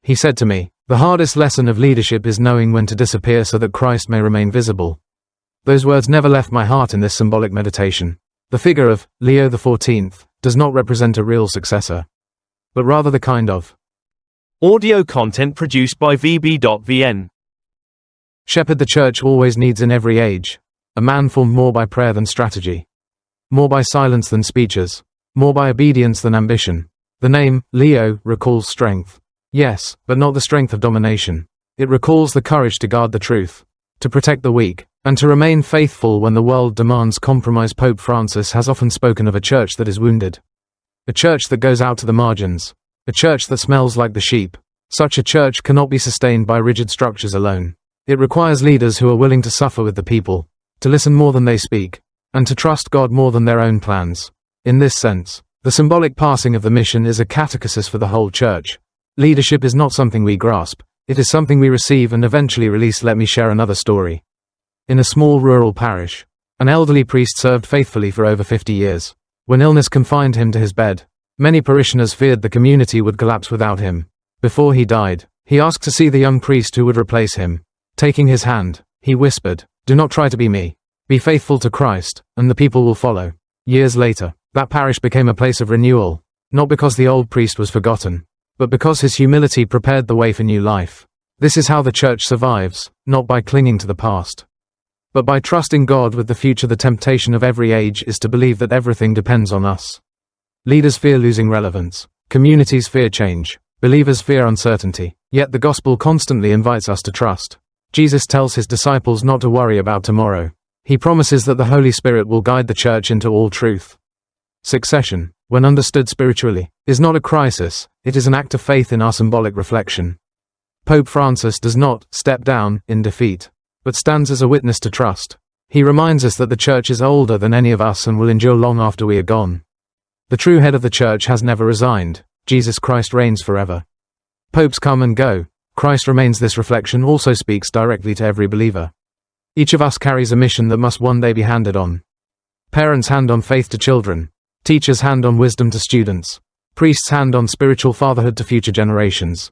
He said to me, "The hardest lesson of leadership is knowing when to disappear so that Christ may remain visible." Those words never left my heart in this symbolic meditation. The figure of Leo XIV does not represent a real successor, but rather the kind of audio content produced by VB.VN. shepherd the church always needs in every age. A man formed more by prayer than strategy, more by silence than speeches, more by obedience than ambition. The name Leo recalls strength. Yes, but not the strength of domination. It recalls the courage to guard the truth, to protect the weak, and to remain faithful when the world demands compromise. Pope Francis has often spoken of a church that is wounded, a church that goes out to the margins, a church that smells like the sheep. Such a church cannot be sustained by rigid structures alone. It requires leaders who are willing to suffer with the people, to listen more than they speak, and to trust God more than their own plans. In this sense, the symbolic passing of the mission is a catechesis for the whole church. Leadership is not something we grasp, it is something we receive and eventually release. Let me share another story. In a small rural parish, an elderly priest served faithfully for over 50 years. When illness confined him to his bed, many parishioners feared the community would collapse without him. Before he died, he asked to see the young priest who would replace him. Taking his hand, he whispered, "Do not try to be me. Be faithful to Christ, and the people will follow." Years later, that parish became a place of renewal, not because the old priest was forgotten, but because his humility prepared the way for new life. This is how the church survives, not by clinging to the past, but by trusting God with the future. The temptation of every age is to believe that everything depends on us. Leaders fear losing relevance. Communities fear change. Believers fear uncertainty. Yet the gospel constantly invites us to trust. Jesus tells his disciples not to worry about tomorrow. He promises that the Holy Spirit will guide the church into all truth. Succession, when understood spiritually, is not a crisis, it is an act of faith in our symbolic reflection. Pope Francis does not step down in defeat, but stands as a witness to trust. He reminds us that the church is older than any of us and will endure long after we are gone. The true head of the church has never resigned. Jesus Christ reigns forever. Popes come and go. Christ remains. This reflection also speaks directly to every believer. Each of us carries a mission that must one day be handed on. Parents hand on faith to children. Teachers hand on wisdom to students. Priests hand on spiritual fatherhood to future generations.